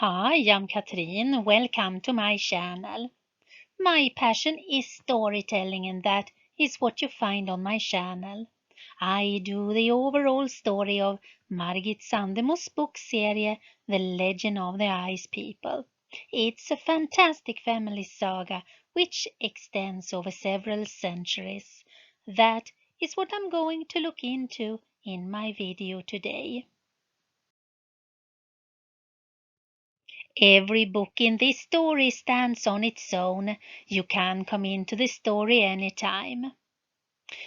Hi, I'm Katrin. Welcome to my channel. My passion is storytelling, and that is what you find on my channel. I do the overall story of Margit Sandemo's book series, The Legend of the Ice People. It's a fantastic family saga which extends over several centuries. That is what I'm going to look into in my video today. Every book in this story stands on its own. You can come into the story anytime.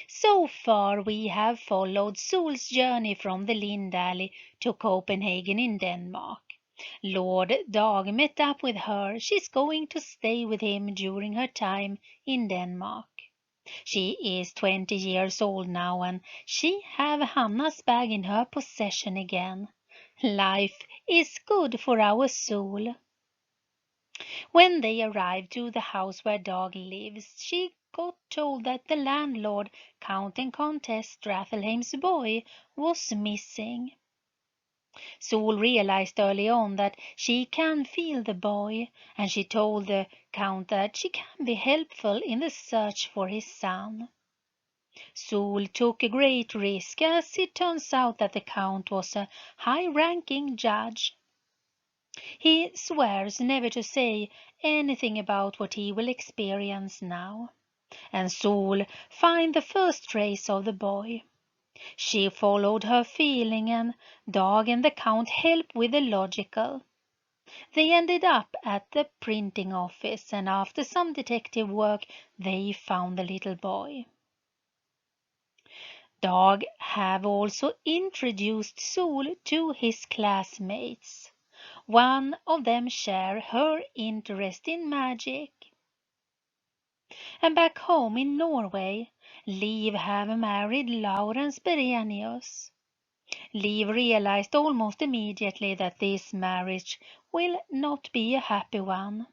So far we have followed Sol's journey from the Lindalley to Copenhagen in Denmark. Lord Dag met up with her. She's going to stay with him during her time in Denmark. She is 20 years old now, and she have Hanna's bag in her possession again. Life is good for our soul. When they arrived to the house where Dag lives, she got told that the landlord, Count and Countess Strathelheim's boy, was missing. Sol realized early on that she can feel the boy, and she told the Count that she can be helpful in the search for his son. Sol took a great risk, as it turns out that the Count was a high-ranking judge. He swears never to say anything about what he will experience now. And Sol find the first trace of the boy. She followed her feeling, and Dag and the Count helped with the logical. They ended up at the printing office, and after some detective work they found the little boy. Dag have also introduced Sol to his classmates. One of them share her interest in magic. And back home in Norway, Liv have married Lawrence Berenius. Liv realized almost immediately that this marriage will not be a happy one.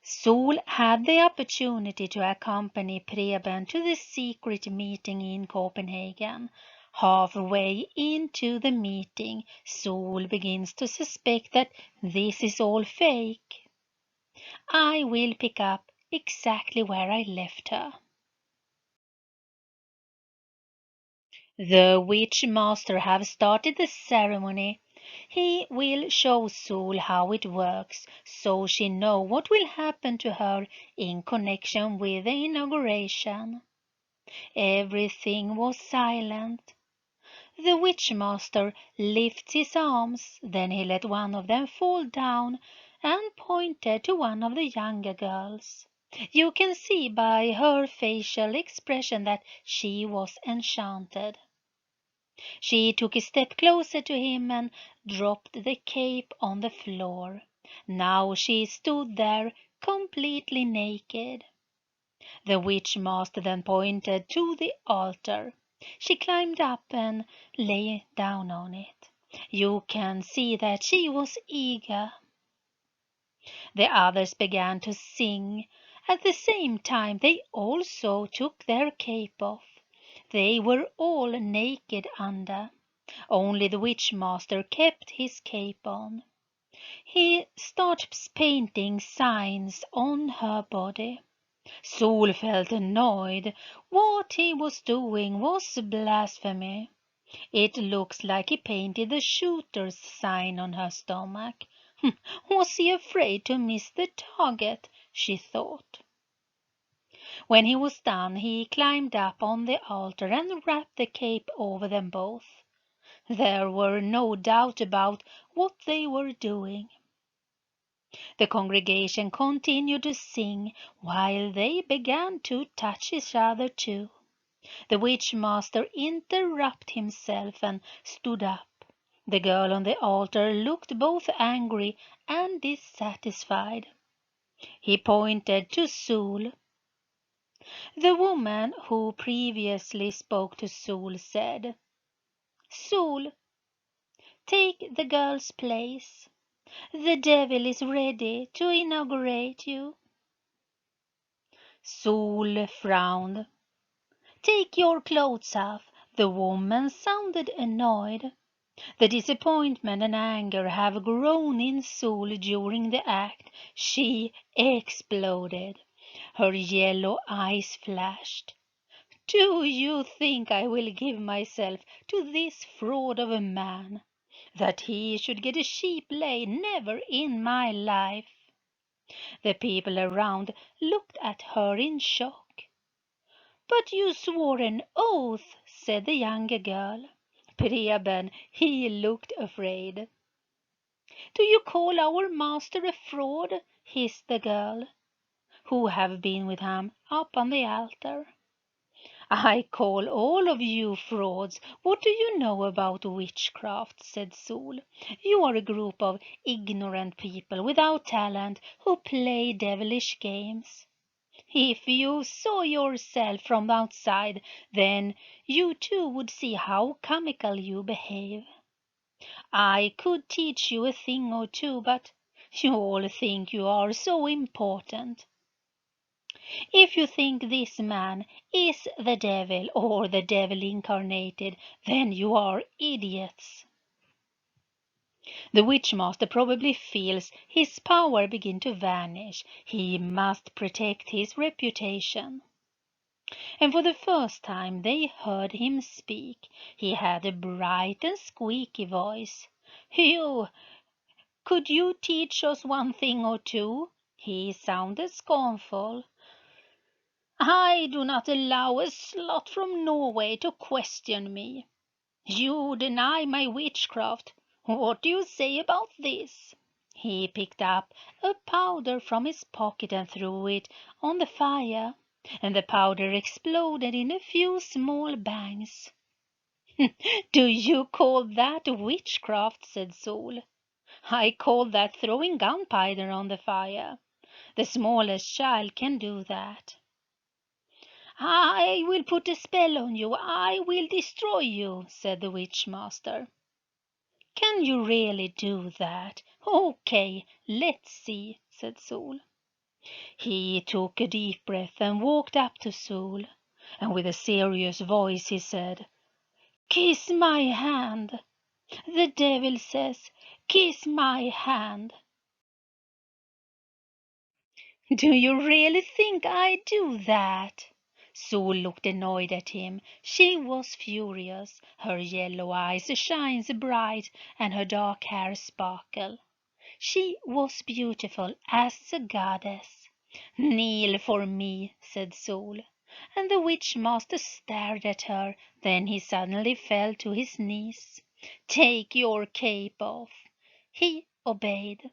Sol had the opportunity to accompany Preben to the secret meeting in Copenhagen. Halfway into the meeting, Sol begins to suspect that this is all fake. I will pick up exactly where I left her. The witch master have started the ceremony. He will show Sol how it works, so she know what will happen to her in connection with the inauguration. Everything was silent. The witch master lifted his arms, then he let one of them fall down and pointed to one of the younger girls. You can see by her facial expression that she was enchanted. She took a step closer to him and dropped the cape on the floor. Now she stood there completely naked. The witch master then pointed to the altar. She climbed up and lay down on it. You can see that she was eager. The others began to sing. At the same time they also took their cape off. They were all naked under. Only the witch master kept his cape on. He starts painting signs on her body. Sol felt annoyed. What he was doing was blasphemy. It looks like he painted the shooter's sign on her stomach. Was he afraid to miss the target? She thought. When he was done, he climbed up on the altar and wrapped the cape over them both. There were no doubt about what they were doing. The congregation continued to sing while they began to touch each other too. The witch master interrupted himself and stood up. The girl on the altar looked both angry and dissatisfied. He pointed to Sol. The woman who previously spoke to Sol said, "Sol, take the girl's place. The devil is ready to inaugurate you." Sol frowned. "Take your clothes off." The woman sounded annoyed. The disappointment and anger have grown in Sol during the act. She exploded. Her yellow eyes flashed. Do you think I will give myself to this fraud of a man? That he should get a cheap lay? Never in my life. The people around looked at her in shock. But you swore an oath, said the younger girl. Preben, he looked afraid. Do you call our master a fraud? Hissed the girl. Who have been with him up on the altar. I call all of you frauds. What do you know about witchcraft? Said Sol. You are a group of ignorant people without talent who play devilish games. If you saw yourself from outside, then you too would see how comical you behave. I could teach you a thing or two, but you all think you are so important. If you think this man is the devil or the devil incarnated, then you are idiots. The witchmaster probably feels his power begin to vanish. He must protect his reputation. And for the first time they heard him speak. He had a bright and squeaky voice. Could you teach us one thing or two? He sounded scornful. I do not allow a slut from Norway to question me. You deny my witchcraft. What do you say about this? He picked up a powder from his pocket and threw it on the fire, and the powder exploded in a few small bangs. Do you call that witchcraft? Said Sol. I call that throwing gunpowder on the fire. The smallest child can do that. I will put a spell on you. I will destroy you, said the witchmaster. Can you really do that? Okay, let's see, said Sol. He took a deep breath and walked up to Sol, and with a serious voice he said, Kiss my hand. The devil says, kiss my hand. Do you really think I do that? Sol looked annoyed at him. She was furious. Her yellow eyes shines bright and her dark hair sparkle. She was beautiful as a goddess. Kneel for me, said Sol. And the witchmaster stared at her. Then he suddenly fell to his knees. Take your cape off. He obeyed.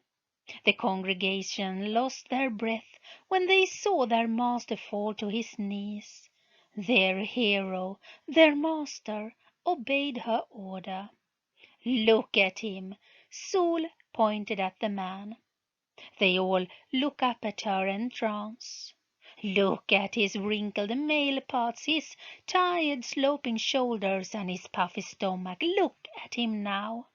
The congregation lost their breath when they saw their master fall to his knees. Their hero, their master, obeyed her order. Look at him. Sol pointed at the man. They all look up at her entrance. Look at his wrinkled male parts, his tired sloping shoulders and his puffy stomach. Look at him now.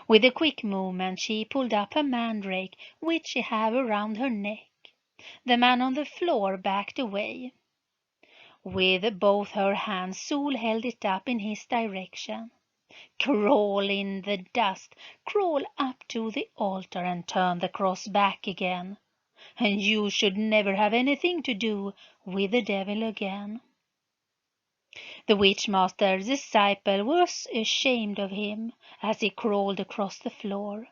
With a quick movement she pulled up her mandrake, which she had around her neck. The man on the floor backed away. With both her hands Sol held it up in his direction. Crawl in the dust, crawl up to the altar and turn the cross back again. And you should never have anything to do with the devil again. The witchmaster's disciple was ashamed of him as he crawled across the floor.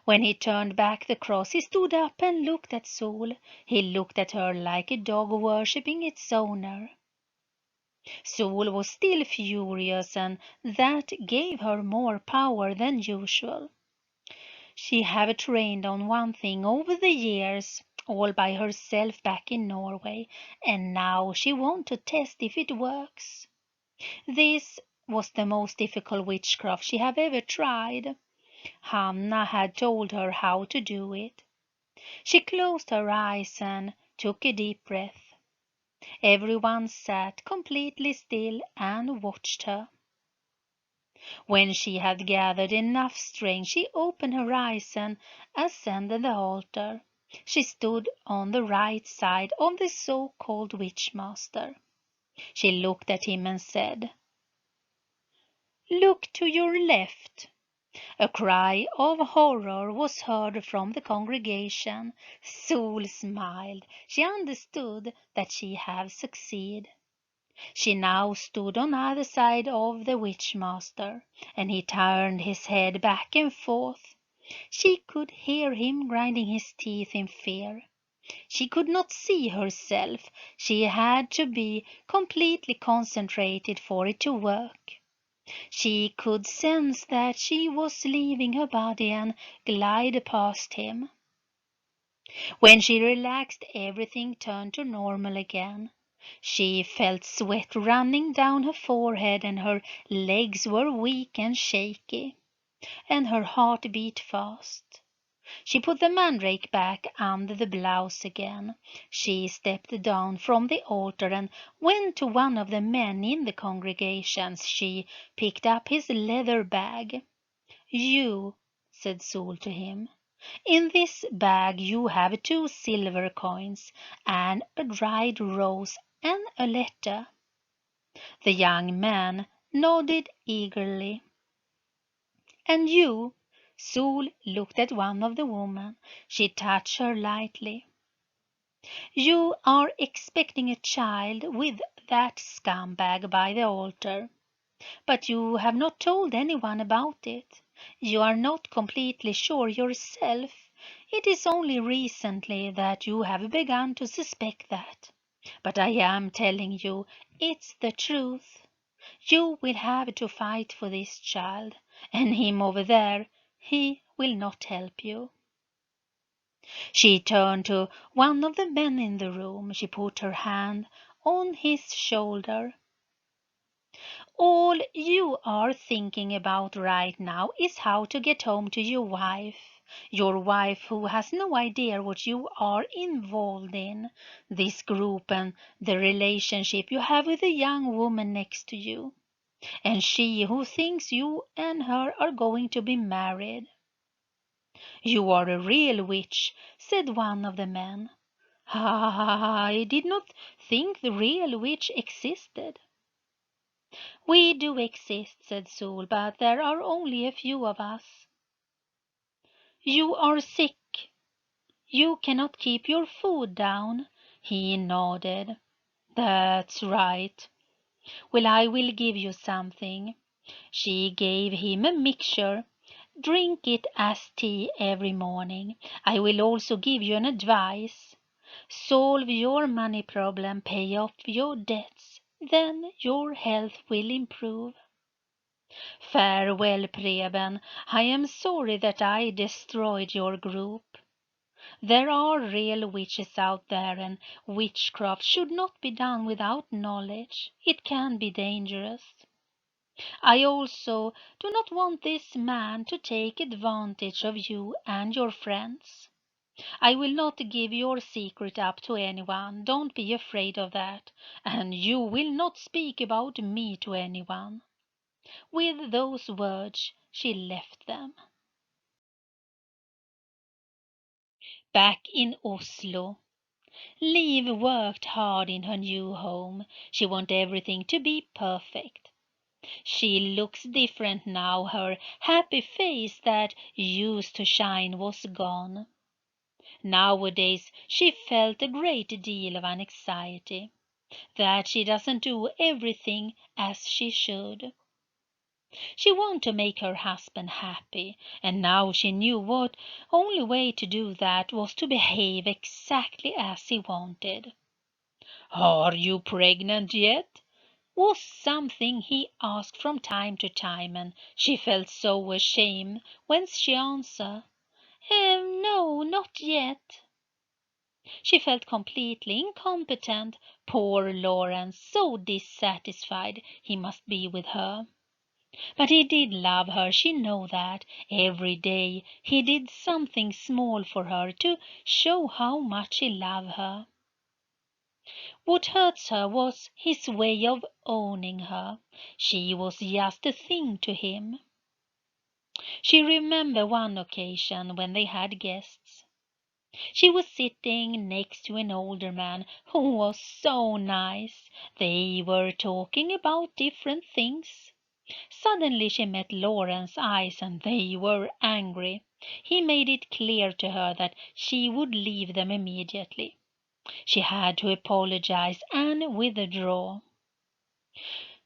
When he turned back the cross, he stood up and looked at Sol. He looked at her like a dog worshipping its owner. Sol was still furious, and that gave her more power than usual. She had trained on one thing over the years, all by herself back in Norway, and now she wanted to test if it works. This was the most difficult witchcraft she had ever tried. Hanna had told her how to do it. She closed her eyes and took a deep breath. Everyone sat completely still and watched her. When she had gathered enough strength, she opened her eyes and ascended the altar. She stood on the right side of the so-called witchmaster. She looked at him and said, Look to your left." A cry of horror was heard from the congregation. Sol smiled. She understood that she had succeeded. She now stood on either side of the witch-master, and he turned his head back and forth. She could hear him grinding his teeth in fear. She could not see herself. She had to be completely concentrated for it to work. She could sense that she was leaving her body and glide past him. When she relaxed, everything turned to normal again. She felt sweat running down her forehead, and her legs were weak and shaky, and her heart beat fast. She put the mandrake back under the blouse again. She stepped down from the altar and went to one of the men in the congregation. She picked up his leather bag. "You," said Sol to him, "in this bag you have 2 silver coins and a dried rose and a letter." The young man nodded eagerly. "And you?" Sol looked at one of the women. She touched her lightly. "You are expecting a child with that scumbag by the altar. But you have not told anyone about it. You are not completely sure yourself. It is only recently that you have begun to suspect that. But I am telling you, it's the truth. You will have to fight for this child, and him over there, he will not help you." She turned to one of the men in the room. She put her hand on his shoulder. "All you are thinking about right now is how to get home to your wife who has no idea what you are involved in, this group and the relationship you have with the young woman next to you, and she who thinks you and her are going to be married." "You are a real witch," said one of the men. "I did not think the real witch existed." "We do exist," said Sol, "but there are only a few of us." "You are sick. You cannot keep your food down." He nodded. "That's right. Well, I will give you something." She gave him a mixture. "Drink it as tea every morning. I will also give you an advice. Solve your money problem, pay off your debts, then your health will improve." "Farewell, Preben. I am sorry that I destroyed your group. There are real witches out there, and witchcraft should not be done without knowledge. It can be dangerous. I also do not want this man to take advantage of you and your friends. I will not give your secret up to anyone, don't be afraid of that, and you will not speak about me to anyone." With those words she left them. Back in Oslo, Liv worked hard in her new home. She wanted everything to be perfect. She looks different now. Her happy face that used to shine was gone. Nowadays she felt a great deal of anxiety that she doesn't do everything as she should. She wanted to make her husband happy, and now she knew what only way to do that was to behave exactly as he wanted. "Are you pregnant yet?" was something he asked from time to time, and she felt so ashamed when she answered, "No, not yet." She felt completely incompetent. Poor Lawrence, so dissatisfied he must be with her. But he did love her, she knew that. Every day he did something small for her to show how much he loved her. What hurts her was his way of owning her. She was just a thing to him. She remembered one occasion when they had guests. She was sitting next to an older man who was so nice. They were talking about different things. Suddenly she met Laurence's eyes and they were angry. He made it clear to her that she would leave them immediately. She had to apologize and withdraw.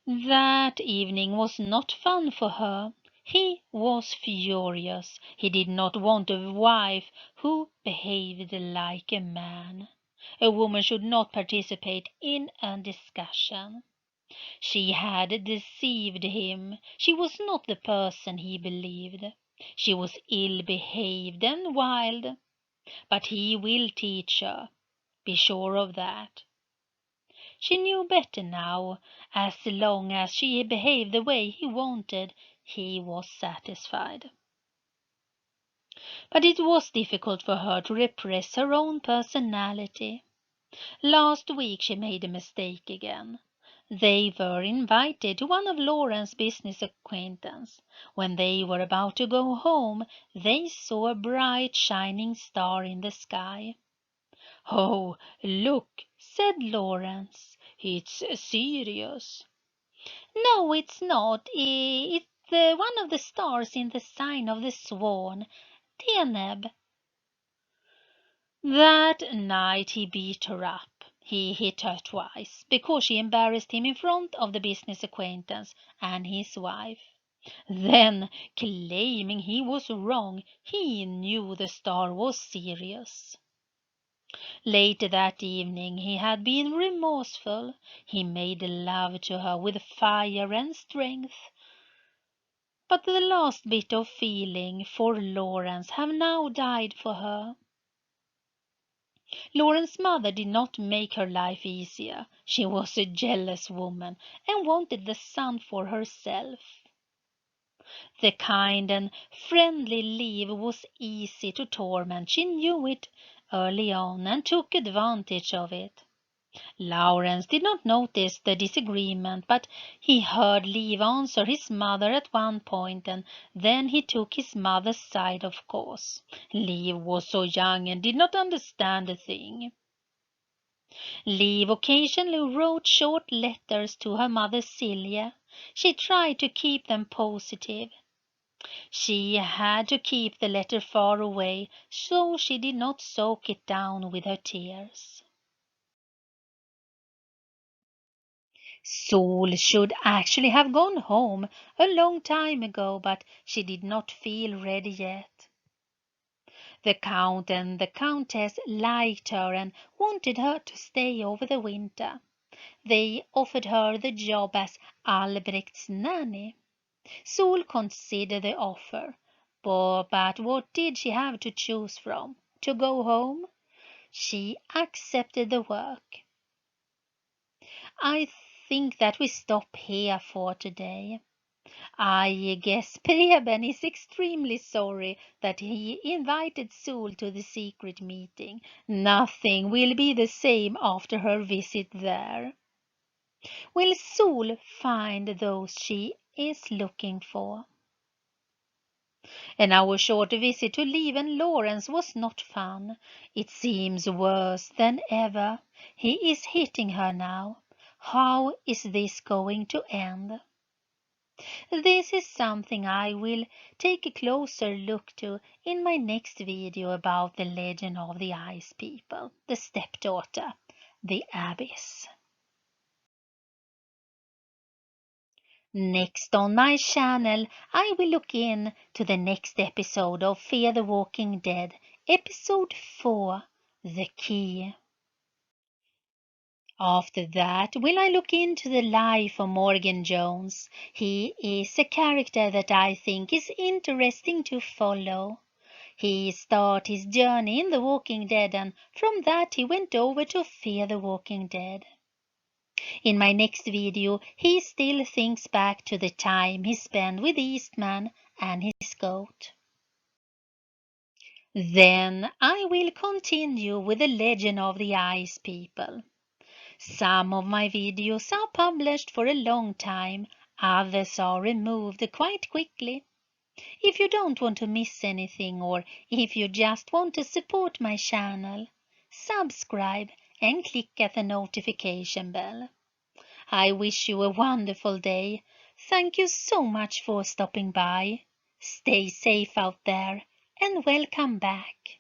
That evening was not fun for her. He was furious. He did not want a wife who behaved like a man. A woman should not participate in a discussion. She had deceived him. She was not the person he believed. She was ill-behaved and wild. But he will teach her. Be sure of that. She knew better now. As long as she behaved the way he wanted, he was satisfied. But it was difficult for her to repress her own personality. Last week she made a mistake again. They were invited to one of Lauren's business acquaintances. When they were about to go home, they saw a bright shining star in the sky. "Oh, look," said Lawrence. "It's Sirius." "No, it's not. It's one of the stars in the sign of the swan, Deneb." That night he beat her up. He hit her twice, because she embarrassed him in front of the business acquaintance and his wife. Then, claiming he was wrong, he knew the star was Sirius. Later that evening he had been remorseful. He made love to her with fire and strength. But the last bit of feeling for Lawrence have now died for her. Lauren's mother did not make her life easier. She was a jealous woman and wanted the son for herself. The kind and friendly Liv was easy to torment. She knew it early on and took advantage of it. Lawrence did not notice the disagreement, but he heard Liv answer his mother at one point, and then he took his mother's side, of course. Liv was so young and did not understand a thing. Liv occasionally wrote short letters to her mother Silja. She tried to keep them positive. She had to keep the letter far away, so she did not soak it down with her tears. Sol should actually have gone home a long time ago, but she did not feel ready yet. The Count and the Countess liked her and wanted her to stay over the winter. They offered her the job as Albrecht's nanny. Sol considered the offer, but what did she have to choose from? To go home? She accepted the work. I think that we stop here for today. I guess Preben is extremely sorry that he invited Sol to the secret meeting. Nothing will be the same after her visit there. Will Sol find those she is looking for? And our short visit to Liv and Lawrence was not fun. It seems worse than ever. He is hitting her now. How is this going to end? This is something I will take a closer look to in my next video about the legend of the Ice People, the Stepdaughter, the Abyss. Next on my channel, I will look in to the next episode of Fear the Walking Dead, episode 4, The Key. After that, will I look into the life of Morgan Jones. He is a character that I think is interesting to follow. He started his journey in The Walking Dead, and from that he went over to Fear the Walking Dead. In my next video, he still thinks back to the time he spent with Eastman and his goat. Then I will continue with the legend of the Ice People. Some of my videos are published for a long time, others are removed quite quickly. If you don't want to miss anything, or if you just want to support my channel, subscribe and click at the notification bell. I wish you a wonderful day. Thank you so much for stopping by. Stay safe out there and welcome back.